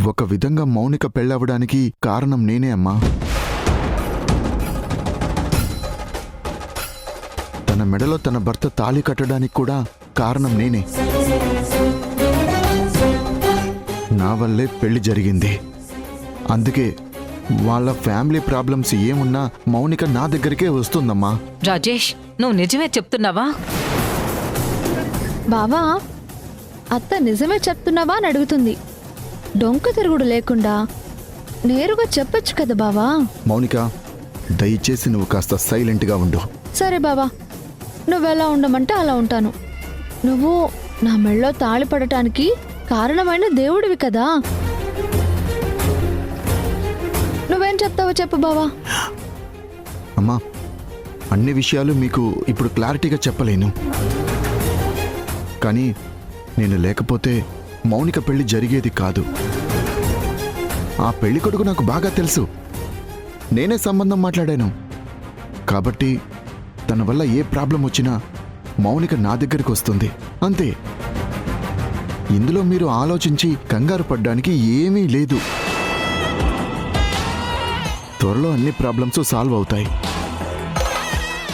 ఒక విధంగా మౌనిక పెళ్ళవడానికి కారణం నేనే అమ్మా. తన మెడలో తన భర్త తాళి కట్టడానికి కూడా కారణం నేనే. నా వల్లే పెళ్లి జరిగింది. అందుకే వాళ్ళ ఫ్యామిలీ ప్రాబ్లమ్స్ ఏమున్నా మౌనిక నా దగ్గరికే వస్తుందమ్మా. రాజేష్, నువ్వు నిజమే చెప్తున్నావా? బావా, అత్త నిజమే చెప్తున్నావా అని అడుగుతుంది. డొంక తిరుగుడు లేకుండా నేరుగా చెప్పొచ్చు కదా బావా. మౌనిక, దయచేసి నువ్వు కాస్త సైలెంట్గా ఉండు. సరే బావా, నువ్వెలా ఉండమంటే అలా ఉంటాను. నువ్వు నా మెళ్ళో తాళి పడటానికి కారణమైన దేవుడివి కదా. నువ్వేం చెప్తావో చెప్పు బావా. అమ్మా, అన్ని విషయాలు మీకు ఇప్పుడు క్లారిటీగా చెప్పలేను. కానీ నేను లేకపోతే మౌనిక పెళ్లి జరిగేది కాదు. ఆ పెళ్లి కొడుకు నాకు బాగా తెలుసు. నేనే సంబంధం మాట్లాడాను. కాబట్టి తన వల్ల ఏ ప్రాబ్లం వచ్చినా మౌనిక నా దగ్గరికి వస్తుంది, అంతే. ఇందులో మీరు ఆలోచించి కంగారు పడ్డానికి ఏమీ లేదు. త్వరలో అన్ని ప్రాబ్లమ్స్ సాల్వ్ అవుతాయి.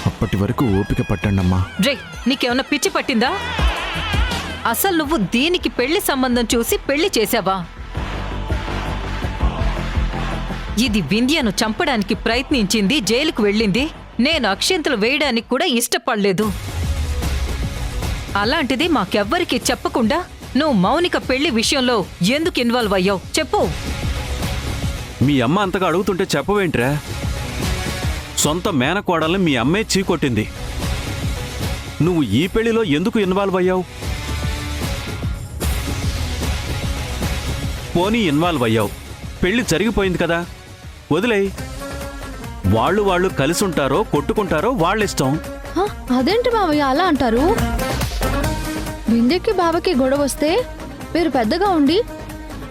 అప్పటి వరకు ఓపిక పట్టండమ్మా. రే, నీకేమన్నా పిచ్చి పట్టిందా? అసలు నువ్వు దీనికి పెళ్లి సంబంధం చూసి పెళ్లి చేశావా? ఇది వింధ్యను చంపడానికి ప్రయత్నించింది, జైలుకు వెళ్ళింది. నేను అక్షింతలు వేయడానికి కూడా ఇష్టపడలేదు. అలాంటిది మాకెవ్వరికి చెప్పకుండా నువ్వు మౌనిక పెళ్లి విషయంలో ఎందుకు ఇన్వాల్వ్ అయ్యావు చెప్పు. మీ అమ్మ అంతగా అడుగుతుంటే చెప్పవేంట్రా? సొంత మేనకోడల్ని మీ అమ్మే చీకొట్టింది. నువ్వు ఈ పెళ్లిలో ఎందుకు ఇన్వాల్వ్ అయ్యావు? పోనీ ఇన్వాల్వ్ అయ్యావు, పెళ్లి జరిగిపోయింది కదా, వదిలేయ్. వాళ్ళు కలిసుంటారో కొట్టుకుంటారో వాళ్ళిష్టం. అదేంటి బావయ్య అలా అంటారు? వింధ్యకి బావకి గొడవ వస్తే మీరు పెద్దగా ఉండి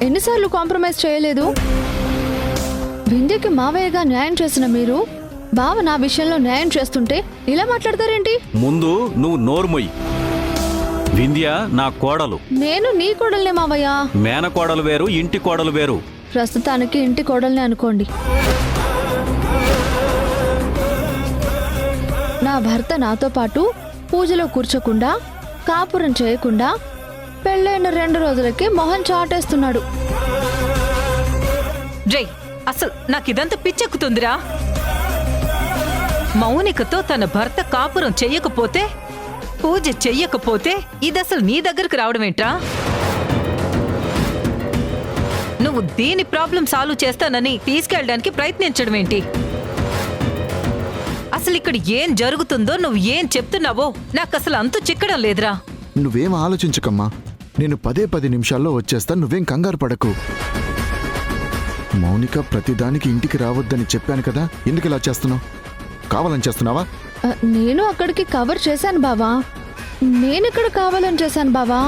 ఎన్నిసార్లు కాంప్రమైజ్ చేయలేదు? వింధ్యకి మావయ్యగా న్యాయం చేసిన మీరు బావ నా విషయంలో న్యాయం చేస్తుంటే ఇలా మాట్లాడతారేంటి? ముందు నువ్వు నోర్మొయ్యి. వింధ్య నా కోడలు. నేను నీ కోడల్నే మావయ్య. మేనకోడలు వేరు, ఇంటి కోడలు వేరు. ప్రస్తుతానికి ఇంటి కోడల్ని అనుకోండి. నా భర్త నాతో పాటు పూజలో కూర్చోకుండా, కాపురం చేయకుండా పెళ్ళైన 2 రోజులకి మొహం చాటేస్తున్నాడు. జై, అసలు నాకిదంతా పిచ్చెక్కుతుందిరా. మౌనికతో తన భర్త కాపురం చెయ్యకపోతే, పూజ చెయ్యకపోతే ఇదసలు నీ దగ్గరకు రావడమేంట్రా? నువ్వు దీని ప్రాబ్లం సాల్వ్ చేస్తానని తీసుకెళ్ళడానికి ప్రయత్నించడం ఏంటి? అసలు ఇక్కడ ఏం జరుగుతుందో, నువ్వు ఏం చెప్తున్నావో నాకు అసలు అంతు చిక్కడం లేదురా. నువ్వేం ఆలోచించకమ్మా. నేను 10 నిమిషాల్లో వచ్చేస్తా. నువ్వేం కంగారు పడకు. మౌనిక ప్రతిదానికి ఇంటికి రావద్దని చెప్పాను కదా, ఎందుకు ఇలా చేస్తున్నావు? కావాలని చేస్తున్నావా? నేను అక్కడికి కవర్ చేశాను బావా. నేనిక్కడ కావాలని చేశాను బావా.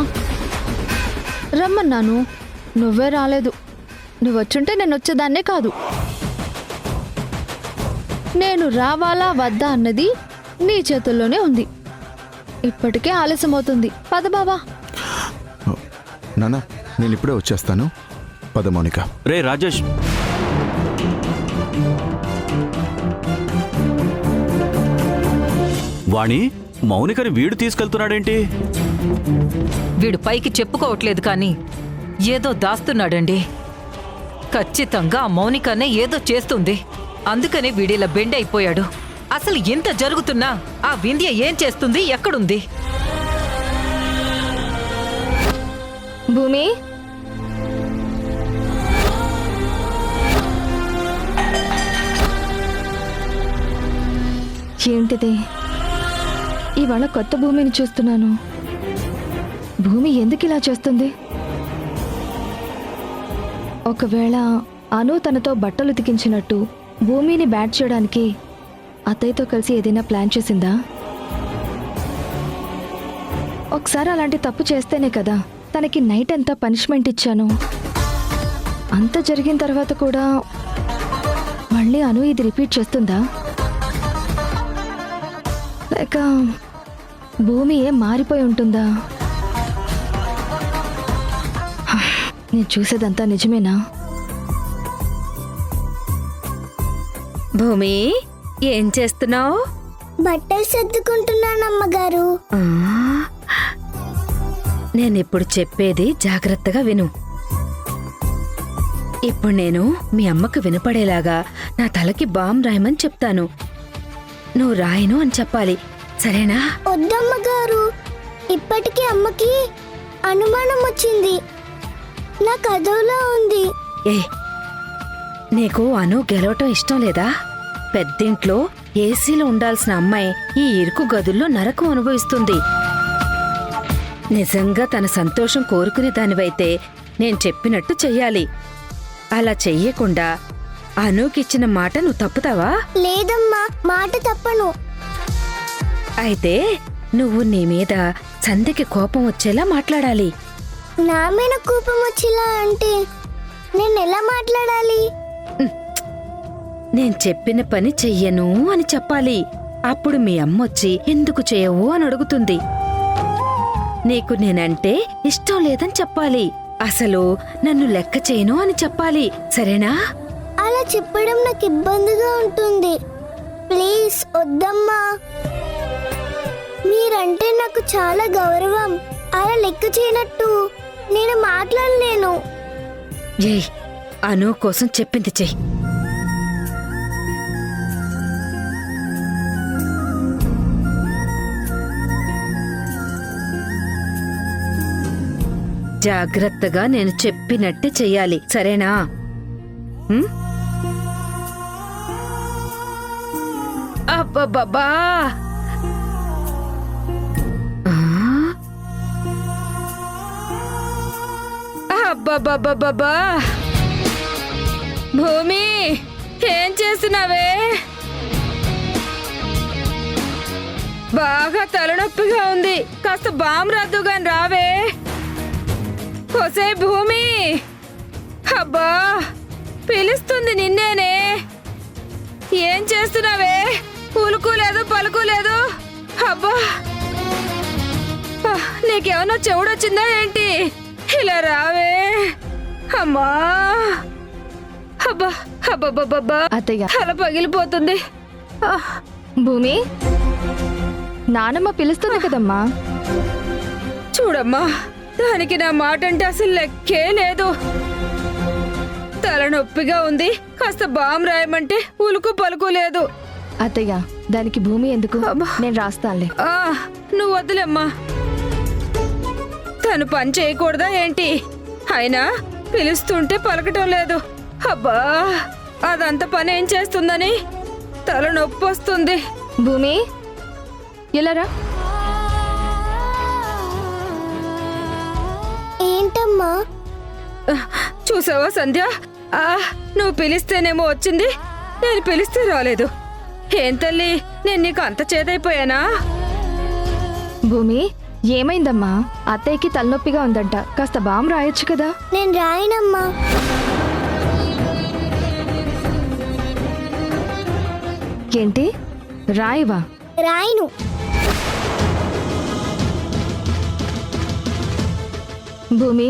రమ్మన్నాను, నువ్వే రాలేదు. నువ్వు వచ్చుంటే నేను వచ్చేదాన్నే కాదు. నేను రావాలా వద్దా అన్నది నీ చేతుల్లోనే ఉంది. ఇప్పటికే ఆలస్యం అవుతుంది. పద బావా. నాన్న, నేను ఇప్పుడే వచ్చేస్తాను. పద మౌనిక. రే రాజేష్, వాణి, మౌనికని వీడు తీసుకెళ్తున్నాడేంటి? వీడు పైకి చెప్పుకోవట్లేదు కానీ ఏదో దాస్తున్నాడండి. ఖచ్చితంగా ఆ మౌనికనే ఏదో చేస్తుంది. అందుకనే వీడిలా బెండ్ అయిపోయాడు. అసలు ఇంత జరుగుతున్నా ఆ వింధ్య ఏం చేస్తుంది, ఎక్కడుంది? భూమి, ఏంటిది? ఇవాళ కొత్త భూమిని చూస్తున్నాను. భూమి ఎందుకు ఇలా చేస్తుంది? ఒకవేళ అను తనతో బట్టలు ఉతికించినట్టు భూమిని బ్యాట్ చేయడానికి అత్తయ్యతో కలిసి ఏదైనా ప్లాన్ చేసిందా? ఒకసారి అలాంటి తప్పు చేస్తేనే కదా తనకి నైట్ అంతా పనిష్మెంట్ ఇచ్చాను. అంత జరిగిన తర్వాత కూడా మళ్ళీ అను ఇది రిపీట్ చేస్తుందా? లేక భూమి ఏం మారిపోయి ఉంటుందా? నేను చూసేదంతా నిజమేనా? భూమి, ఏం చేస్తున్నావు? బట్టలు సర్దుకుంటున్నానమ్మగారు. నేనిప్పుడు చెప్పేది జాగ్రత్తగా విను. ఇప్పుడు నేను మీ అమ్మకు వినపడేలాగా నా తలకి బాంబు రాయమని చెప్తాను. నువ్వు రాయను అని చెప్పాలి, సరేనా? వద్దమ్మగారు, ఇప్పటికీ అమ్మకి అనుమానం వచ్చింది. నాకు అదోలా ఉంది. ఏ, నీకు అను గెలవటం ఇష్టం లేదా? పెద్దింట్లో ఏసీలో ఉండాల్సిన అమ్మాయి ఈ ఇరుకు గదుల్లో నరకం అనుభవిస్తుంది. నిజంగా తన సంతోషం కోరుకునే దానివైతే నేను చెప్పినట్టు చెయ్యాలి. అలా చెయ్యకుండా అనుకిచ్చిన మాట నువ్వు తప్పుతావా? లేదమ్మా, మాట తప్పను. అయితే నువ్వు నీ మీద సంధ్యకి కోపం వచ్చేలా మాట్లాడాలి. నా మీద కోపం వచ్చేలా అంటే నేను ఎలా మాట్లాడాలి? నేను చెప్పిన పని చెయ్యను అని చెప్పాలి. అప్పుడు మీ అమ్మొచ్చి ఎందుకు చేయవు అని అడుగుతుంది. నీకు నేనంటే ఇష్టం లేదని చెప్పాలి. అసలు నన్ను లెక్క చేయను అని చెప్పాలి, సరేనా? అలా చెప్పడం నాకు ఇబ్బందిగా ఉంటుంది. ప్లీజ్ వద్దమ్మా. మీరంటే నాకు చాలా గౌరవం. అలా లెక్క చేయనట్టు నేను మాట్లాడలేను. ఏయ్, అను కోసం చెప్పింది చెయ్యి. జాగ్రత్తగా నేను చెప్పినట్టే చెయ్యాలి, సరేనా? ఉమ్? అబ్బబ్బబ్బా! ఆ? అబ్బబ్బబ్బబ్బా! భూమి, ఏం చేస్తున్నావే? బాగా తలనొప్పిగా ఉంది, కాస్త బాంబు రద్దుగాని రావే. ఒసే భూమి, అబ్బా పిలుస్తుంది నిన్నేనే. ఏం చేస్తున్నావే? ఉలుకోలేదు పలుకోలేదు. అబ్బా, నీకేమన్నా చెవుడొచ్చిందా ఏంటి? ఇలా రావే అమ్మా. అబ్బా అబ్బబ్బబ్బా, అత్తయ్య, తల పగిలిపోతుంది. భూమి, నానమ్మ పిలుస్తుంది కదమ్మా. చూడమ్మా, దానికి నా మాట అంటే అసలు లెక్కే లేదు. తలనొప్పిగా ఉంది, కాస్త బాంబు రాయమంటే ఉలుకు పలుకు లేదు. అత్తయ్య, దానికి భూమి ఎందుకు? అబ్బా. నేను రాస్తానులే. నువ్వు వద్దులేమ్మా. తను పని చేయకూడదా ఏంటి? అయినా పిలుస్తుంటే పలకటం లేదు. అబ్బా, అదంతా పని ఏం చేస్తుందని తలనొప్పి వస్తుంది. భూమి, ఇలా రా. ఏంటమ్మా? చూసావా సంధ్య, నువ్వు పిలిస్తేనేమో వచ్చింది, నేను పిలిస్తే రాలేదు. ఏం తల్లి, నేను నీకు అంత చేదైపోయానా? భూమి, ఏమైందమ్మా? అత్తయ్యకి తలనొప్పిగా ఉందంట, కాస్త బాంబు రాయొచ్చు కదా. నేను రాయనమ్మా. ఏంటి రాయవా? రాయను. భూమి,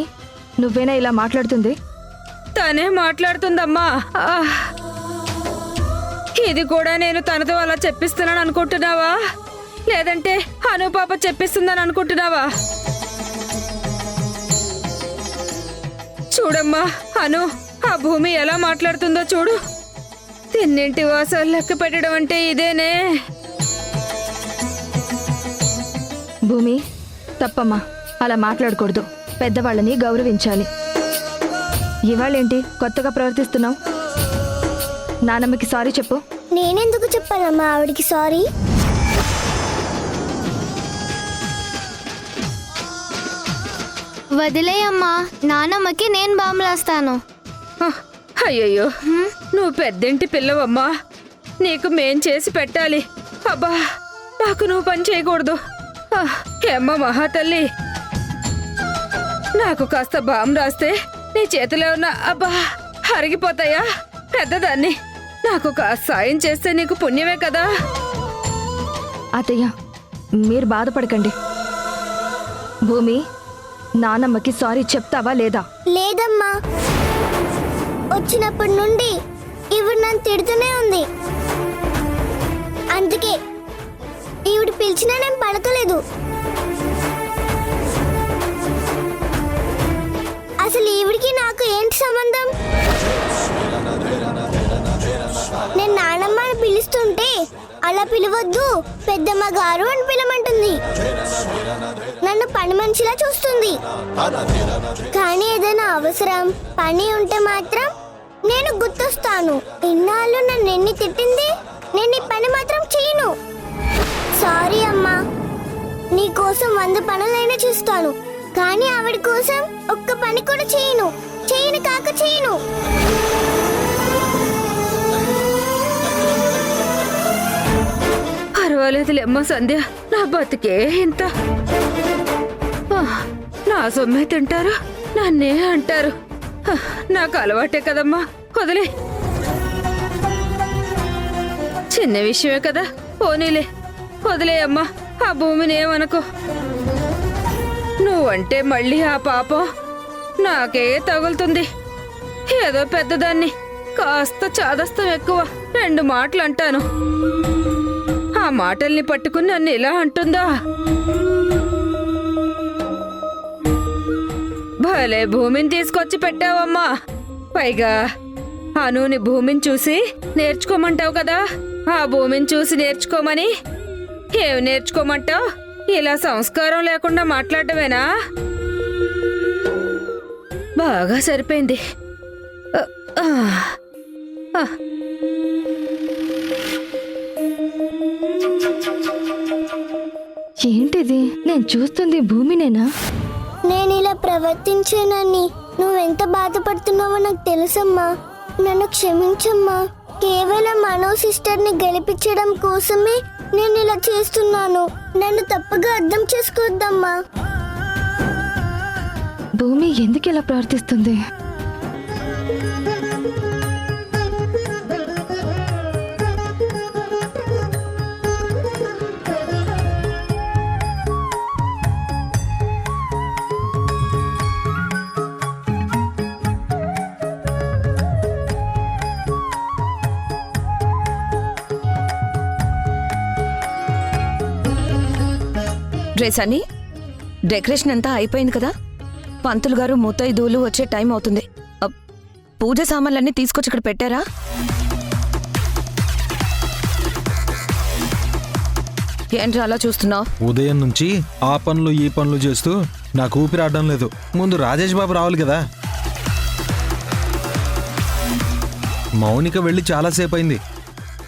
నువ్వేనా ఇలా మాట్లాడుతుంది? తనే మాట్లాడుతుందమ్మా. ఇది కూడా నేను తనతో అలా చెప్పిస్తున్నాను అనుకుంటున్నావా? లేదంటే అనుపాప చెప్పిస్తుందని అనుకుంటున్నావా? చూడమ్మా అను, ఆ భూమి ఎలా మాట్లాడుతుందో చూడు. తిన్నింటి వాసాలు లెక్క పెట్టడం అంటే ఇదేనే. భూమి, తప్పమ్మా, అలా మాట్లాడకూడదు. పెద్దవాళ్ళని గౌరవించాలి. ఇవాళేంటి కొత్తగా ప్రవర్తిస్తున్నావు? నానమ్మకి సారీ చెప్పు. నేనెందుకు చెప్పాలమ్మా ఆవిడికి సారీ? వదిలేయమ్మా, నానమ్మకి నేను బాంబులేస్తాను. అయ్యయ్యో, నువ్వు పెద్దింటి పిల్లవమ్మా, నీకు మేం చేసి పెట్టాలి. అబ్బా, నాకు నువ్వు పని చేయకూడదు. ఏమ్మ మహాతల్లి, నాకు కాస్త బాంబు రాస్తే నీ చేతిలో ఉన్న అబ్బా అరిగిపోతాయా? పెద్దదాన్ని, నాకు కాస్త సాయం చేస్తే నీకు పుణ్యమే కదా. అత్తయ్య, మీరు బాధపడకండి. భూమి, నానమ్మకి సారీ చెప్తావా లేదా? లేదమ్మా, వచ్చినప్పటి నుండి ఈవిడ నన్ను తిడుతూనే ఉంది. అందుకే ఈవిడ పిలిచినా నేను పలకలేదు. అసలు ఈవిడికి నాకు ఏంటి సంబంధం? నేను నానమ్మ అని పిలుస్తుంటే అలా పిలవద్దు, పెద్దమ్మ గారు అని పిలమంటుంది. నన్ను పని మనిషిలా చూస్తుంది. కానీ ఏదైనా అవసరం పని ఉంటే మాత్రం నేను గుర్తొస్తాను. ఇన్నాళ్ళు నన్ను ఎన్ని తిట్టింది, నేను ఈ పని మాత్రం చేయను. సారీ అమ్మా, నీ కోసం 100 పనులైనా చేస్తాను, కానీ ఆవిడ కోసం ఒక్క పని కూడా చేయను. చేయను. పర్వాలేదులేమ్మా సంధ్య, నా బతికే ఇంత. నా సొమ్మే తింటారు, నన్నే అంటారు. నాకు అలవాటే కదమ్మా, వదిలే. చిన్న విషయమే కదా, పోనీలే, వదిలేయమ్మా. ఆ భూమిని ఏమనుకో. నువ్వంటే మళ్ళీ ఆ పాపం నాకే తగులుతుంది. ఏదో పెద్దదాన్ని, కాస్త చాదస్తం ఎక్కువ. 2 మాటలు అంటాను, ఆ మాటల్ని పట్టుకుని నన్ను ఇలా అంటుందా? భలే భూమిని తీసుకొచ్చి పెట్టావమ్మా. పైగా అనుని భూమిని చూసి నేర్చుకోమంటావు కదా, ఆ భూమిని చూసి నేర్చుకోమని. ఏమి నేర్చుకోమంటావు? ఇలా సంస్కారం లేకుండా మాట్లాడటమేనా? బాగా సరిపోయింది. ఏంటిది? నేను చూస్తుంది భూమినేనా? నేను ఇలా ప్రవర్తించానని నువ్వెంత బాధపడుతున్నావో నాకు తెలుసమ్మా. నన్ను క్షమించమ్మా. కేవలం మనో సిస్టర్ని గెలిపించడం కోసమే నేను ఇలా చేస్తున్నాను. నన్ను తప్పుగా అర్థం చేసుకోవద్దమ్మా. భూమి ఎందుకు ఇలా ప్రవర్తిస్తుంది? డ్రెస్ అని డెకరేషన్ అంతా అయిపోయింది కదా. పంతులు గారు ముత్తైదువులు వచ్చే టైం అవుతుంది. పూజ సామాన్లన్నీ తీసుకొచ్చి ఇక్కడ పెట్టారా? ఏంట్రా అలా చూస్తున్నావు? ఉదయం నుంచి ఆ పనులు ఈ పనులు చేస్తూ నాకు ఊపిరాడడం లేదు. ముందు రాజేష్ బాబు రావాలి కదా. మౌనిక వెళ్ళి చాలాసేపు అయింది.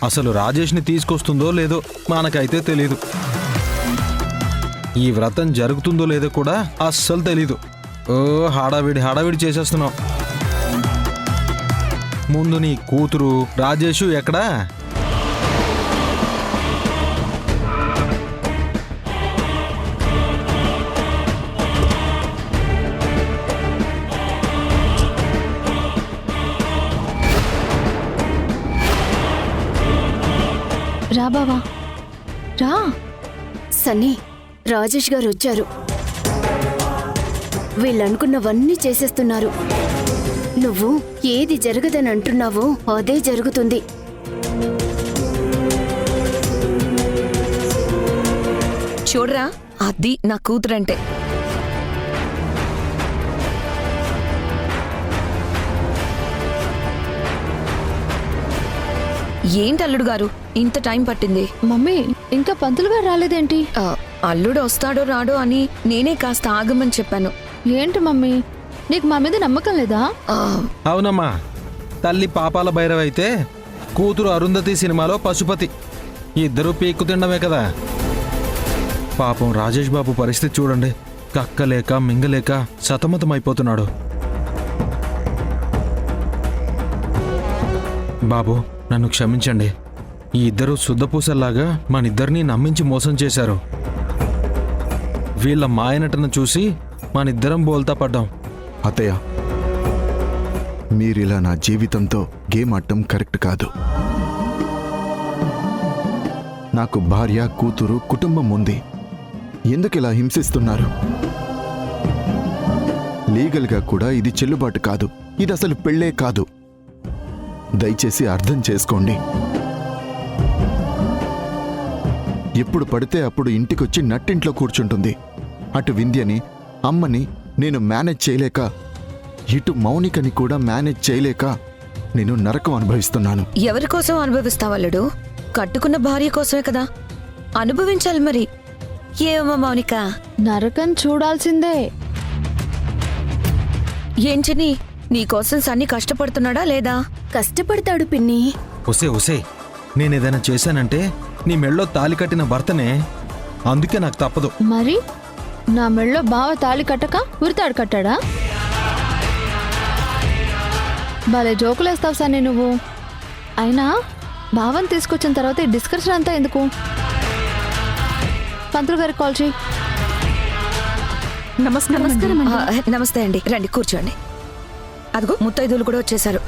అసలు రాజేష్ని తీసుకొస్తుందో లేదో మనకైతే తెలీదు. ఈ వ్రతం జరుగుతుందో లేదో కూడా అస్సలు తెలీదు. ఓ హడావిడి చేసేస్తున్నావు. ముందు నీ కూతురు రాజేషు ఎక్కడా? రా బావా, రా. సన్నీ, రాజేష్ గారు వచ్చారు. వీళ్ళనుకున్నవన్నీ చేసేస్తున్నారు. నువ్వు ఏది జరగదని అంటున్నావో అదే జరుగుతుంది. చూడరా, అది నా కూతురంటే. ఏంటి అల్లుడు గారు ఇంత టైం పట్టింది? మమ్మీ, ఇంకా పంతులు గారు రాలేదేంటి? అల్లుడు వస్తాడో రాడో అని నేనే కాస్త ఆగమని చెప్పాను. ఏంటి మమ్మీ, నీకు మా మీద నమ్మకం లేదా? అవునమ్మా, తల్లి పాపాల భైరవ్ అయితే కూతురు అరుంధతి సినిమాలో పశుపతి. ఇద్దరూ పీక్కు తినడమే కదా. పాపం రాజేష్ బాబు పరిస్థితి చూడండి. కక్కలేక మింగలేక సతమతమైపోతున్నాడు. బాబు, నన్ను క్షమించండి. ఈ ఇద్దరు శుద్ధపూసల్లాగా మనిద్దరినీ నమ్మించి మోసం చేశారు. వీళ్ళ మాయనటను చూసి మనిద్దరం బోల్తా పడ్డాం. అత్తయ్య, మీరిలా నా జీవితంతో గేమ్ ఆడటం కరెక్ట్ కాదు. నాకు భార్య, కూతురు, కుటుంబం ఉంది. ఎందుకు ఇలా హింసిస్తున్నారు? లీగల్గా కూడా ఇది చెల్లుబాటు కాదు. ఇది అసలు పెళ్ళే కాదు. దయచేసి అర్థం చేసుకోండి. ఎప్పుడు పడితే అప్పుడు ఇంటికొచ్చి నట్టింట్లో కూర్చుంటుంది. అటు వింధ్యని, అమ్మని నేను మేనేజ్ చేయలేక, ఇటు మౌనికని కూడా మేనేజ్ చేయలేక నేను నరకం అనుభవిస్తున్నాను. ఎవరి కోసం అనుభవిస్తావల్లుడు? కట్టుకున్న భార్య కోసమే కదా అనుభవించాలి. మరి ఏమో మౌనిక, నరకం చూడాల్సిందే. ఏంచని నీకోసం సన్ని కష్టపడుతున్నాడా లేదా? కష్టపడతాడు పిన్ని. ఒసే నేనేదైనా చేశానంటే నీ మెళ్ళో తాలి కట్టిన భర్తనే. అందుకే నాకు తప్పదు. మరి నా మెళ్ళో బావ తాళి కట్టక ఉరితాడు కట్టాడా? భలే జోకులేస్తావు సన్నీ నువ్వు. అయినా బావని తీసుకొచ్చిన తర్వాత ఈ డిస్కషన్ అంతా ఎందుకు? పంతులు గారికి కాల్ చేయి. నమస్తే అండి, రండి కూర్చోండి. అదిగో ముత్తైదువులు కూడా వచ్చేసారు.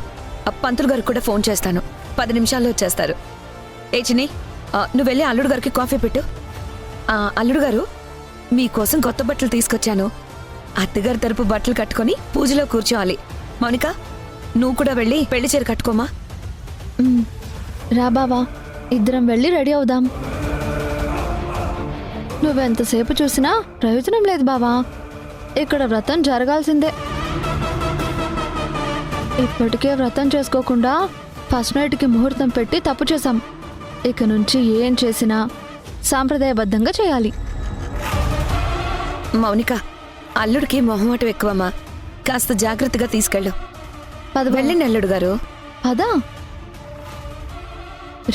పంతులు గారికి కూడా ఫోన్ చేస్తాను, 10 నిమిషాల్లో వచ్చేస్తారు. చిన్ని, నువ్వు వెళ్ళి అల్లుడు గారికి కాఫీ పెట్టు. అల్లుడు గారు, మీకోసం కొత్త బట్టలు తీసుకొచ్చాను. అత్తగారి తరపు బట్టలు కట్టుకొని పూజలో కూర్చోవాలి. మౌనిక, నువ్వు కూడా వెళ్ళి పెళ్లి చీర కట్టుకోమా. రా బావా, ఇద్దరం వెళ్ళి రెడీ అవుదాం. నువ్వెంతసేపు చూసినా ప్రయోజనం లేదు బావా. ఇక్కడ వ్రతం జరగాల్సిందే. ఇప్పటికే వ్రతం చేసుకోకుండా ఫస్ట్ నైట్కి ముహూర్తం పెట్టి తప్పు చేశాం. ఇక నుంచి ఏం చేసినా సాంప్రదాయబద్ధంగా చేయాలి. మౌనిక, అల్లుడికి మొహమాటం ఎక్కువమ్మా, కాస్త జాగ్రత్తగా తీసుకెళ్ళు. వెళ్ళండి అల్లుడు గారు. పదా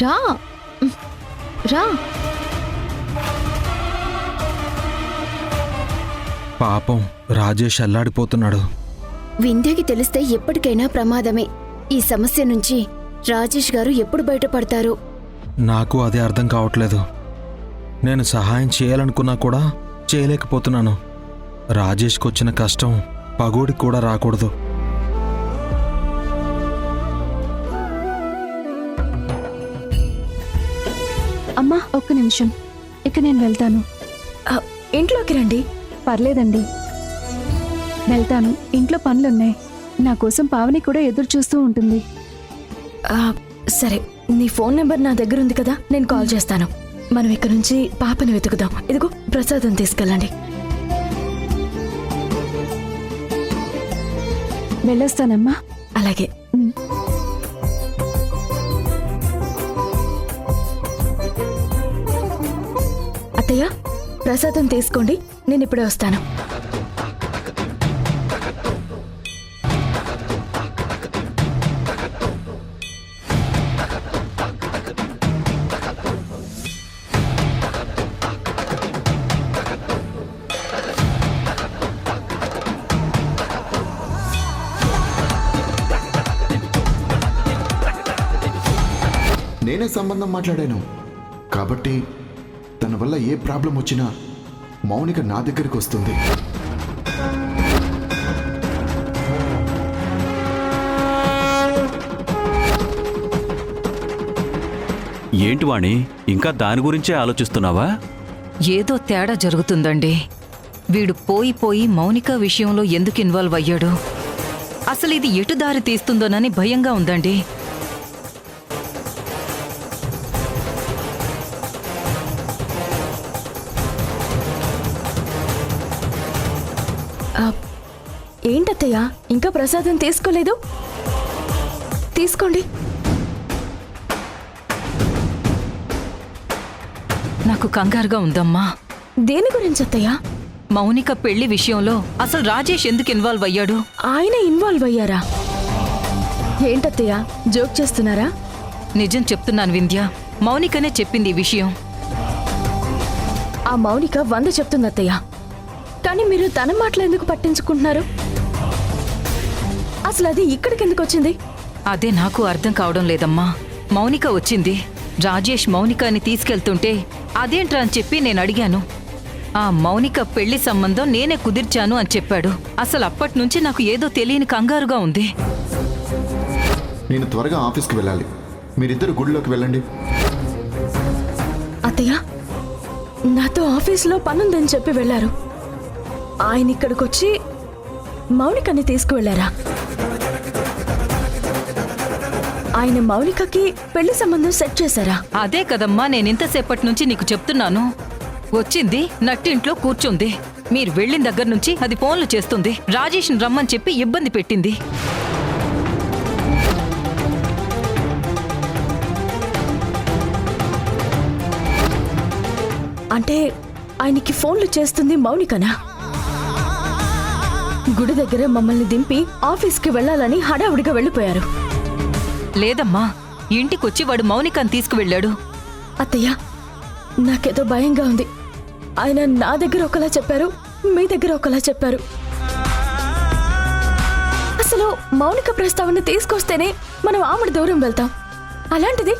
రా రా. పాపం రాజేష్ అల్లాడిపోతున్నాడు. వింధ్యకి తెలిస్తే ఎప్పటికైనా ప్రమాదమే. ఈ సమస్య నుంచి రాజేష్ గారు ఎప్పుడు బయటపడతారు? నాకు అదే అర్థం కావట్లేదు. నేను సహాయం చేయాలనుకున్నా కూడా చేయలేకపోతున్నాను. రాజేష్కి వచ్చిన కష్టం పగోడికి కూడా రాకూడదు. అమ్మా, ఒక్క నిమిషం. ఇక నేను వెళ్తాను. ఇంట్లోకి రండి. పర్లేదండి, వెళ్తాను. ఇంట్లో పనులున్నాయి. నా కోసం పావని కూడా ఎదురు చూస్తూ ఉంటుంది. సరే, నీ ఫోన్ నెంబర్ నా దగ్గర ఉంది కదా, నేను కాల్ చేస్తాను. మనం ఇక్కడ నుంచి పాపని వెతుకుదాం. ఇదిగో ప్రసాదం తీసుకెళ్ళండి. వెళ్ళొస్తానమ్మా. అలాగే. అత్తయ్య, ప్రసాదం తీసుకోండి, నేను ఇప్పుడే వస్తాను. నేనే సంబంధం మాట్లాడాను కాబట్టి తన వల్ల ఏ ప్రాబ్లం వచ్చినా మౌనిక నా దగ్గరికి వస్తుంది. ఏంటి వాణి, ఇంకా దాని గురించే ఆలోచిస్తున్నావా? ఏదో తేడా జరుగుతుందండి. వీడు పోయి మౌనిక విషయంలో ఎందుకు ఇన్వాల్వ్ అయ్యాడు? అసలు ఇది ఎటు దారి తీస్తుందోనని భయంగా ఉందండి. ఏంటత్తయ్య, ఇంకా ప్రసాదం తీసుకోలేదు? తీసుకోండి. నాకు కంగారుగా ఉందమ్మా. దేని గురించి అత్తయ్య? మౌనిక పెళ్లి విషయంలో అసలు రాజేష్ ఎందుకు ఇన్వాల్వ్ అయ్యాడు? ఆయన ఇన్వాల్వ్ అయ్యారా? ఏంటత్తయ్య, జోక్ చేస్తున్నారా? నిజం చెప్తున్నాను వింధ్య, మౌనికనే చెప్పింది ఈ విషయం. ఆ మౌనిక 100 చెప్తుంది అత్తయ్య. కానీ మీరు తన మాటలు ఎందుకు పట్టించుకుంటున్నారు? అసలు అది ఇక్కడికి ఎందుకు వచ్చింది? అదే నాకు అర్థం కావడం లేదమ్మా. మౌనిక వచ్చింది, రాజేష్ మౌనికని తీసుకెళ్తుంటే అదేంట్రా అని చెప్పి నేను అడిగాను. ఆ మౌనిక పెళ్లి సంబంధం నేనే కుదిర్చాను అని చెప్పాడు. అసలు అప్పటి నుంచి నాకు ఏదో తెలియని కంగారుగా ఉంది. నేను త్వరగా ఆఫీస్కి వెళ్ళాలి. మీరిద్దరు గుడిలోకి వెళ్ళండి. అత్తయ్య, నాతో ఆఫీస్లో పనుందని చెప్పి వెళ్లారు. ఆయన ఇక్కడికొచ్చి మౌనికని తీసుకువెళ్లారా? ఆయన మౌనికకి పెళ్లి సంబంధం సెట్ చేశారా? అదే కదమ్మా నేనింతసేపటి నుంచి నీకు చెప్తున్నాను. వచ్చింది నట్టింట్లో కూర్చుంది. మీరు వెళ్ళిన దగ్గర నుంచి అది ఫోన్లు చేస్తుంది. రాజేష్ని రమ్మని చెప్పి ఇబ్బంది పెట్టింది. అంటే ఆయనకి ఫోన్లు చేస్తుంది మౌనికనా? గుడి దగ్గర మమ్మల్ని దింపి ఆఫీస్కి వెళ్ళాలని హడావుడిగా వెళ్ళిపోయారు. లేదమ్మా, ఇంటికొచ్చి వాడు మౌనికని తీసుకువెళ్ళాడు. అత్తయ్య, నాకేదో భయంగా ఉంది. ఆయన నా దగ్గర ఒకలా చెప్పారు, మీ దగ్గర ఒకలా చెప్పారు. అసలు మౌనిక ప్రస్తావన తీసుకొస్తేనే మనం ఆమెడు దూరం వెళ్తాం. అలాంటిది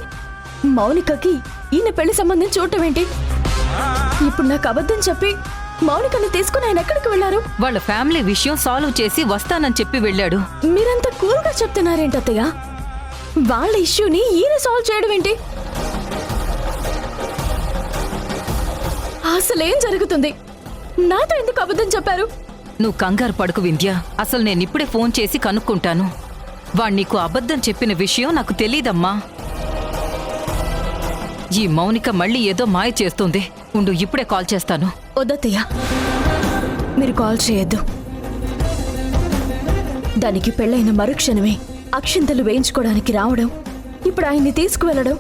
మౌనికకి ఈయన పెళ్లి సంబంధం చూడటం ఏంటి? ఇప్పుడు నాకు అబద్ధం చెప్పి మౌనికని తీసుకుని ఆయన ఎక్కడికి వెళ్ళారు? వాళ్ళ ఫ్యామిలీ విషయం సాల్వ్ చేసి వస్తానని చెప్పి వెళ్ళాడు. మీరంతా కూల్గా చెప్తున్నారేంటి అత్తయ్య? వాళ్ళ ఇష్యూని ఈయన సాల్వ్ చేయడం ఏంటి? అసలేం జరుగుతుంది? నాతో ఎందుకు అబద్ధం చెప్పారు? నువ్వు కంగారు పడుకు వింధ్య. అసలు నేనిప్పుడే ఫోన్ చేసి కనుక్కుంటాను. వాడు నీకు అబద్ధం చెప్పిన విషయం నాకు తెలీదమ్మా. ఈ మౌనిక మళ్ళీ ఏదో మాయ చేస్తుంది. ఉండు, ఇప్పుడే కాల్ చేస్తాను. వద్దత్తయ్య, మీరు కాల్ చేయొద్దు. దానికి పెళ్ళైన మరుక్షణమే అక్షింతలు వేయించుకోవడానికి రావడం, ఇప్పుడు ఆయన్ని తీసుకువెళ్ళడం,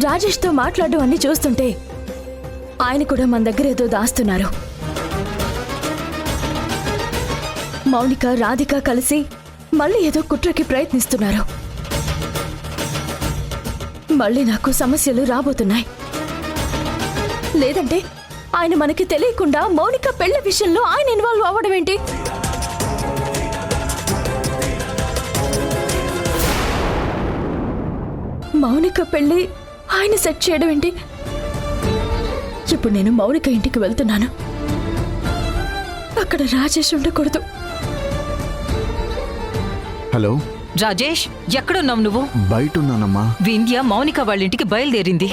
రాజేష్తో మాట్లాడడం అన్నీ చూస్తుంటే ఆయన కూడా మన దగ్గర ఏదో దాస్తున్నారు. మౌనిక, రాధిక కలిసి మళ్ళీ ఏదో కుట్రకి ప్రయత్నిస్తున్నారు. మళ్ళీ నాకు సమస్యలు రాబోతున్నాయి. లేదంటే ఆయన మనకి తెలియకుండా మౌనిక పెళ్లి విషయంలో ఆయన ఇన్వాల్వ్ అవ్వడం ఏంటి? మౌనిక పెళ్లి ఆయన సెట్ చేయడం ఏంటి? ఇప్పుడు నేను మౌనిక ఇంటికి వెళ్తున్నాను. అక్కడ రాజేష్ ఉండకూడదు. హలో రాజేష్, ఎక్కడున్నావు నువ్వు? బయట ఉన్నానమ్మా. వింధ్య మౌనిక వాళ్ళ ఇంటికి బయలుదేరింది.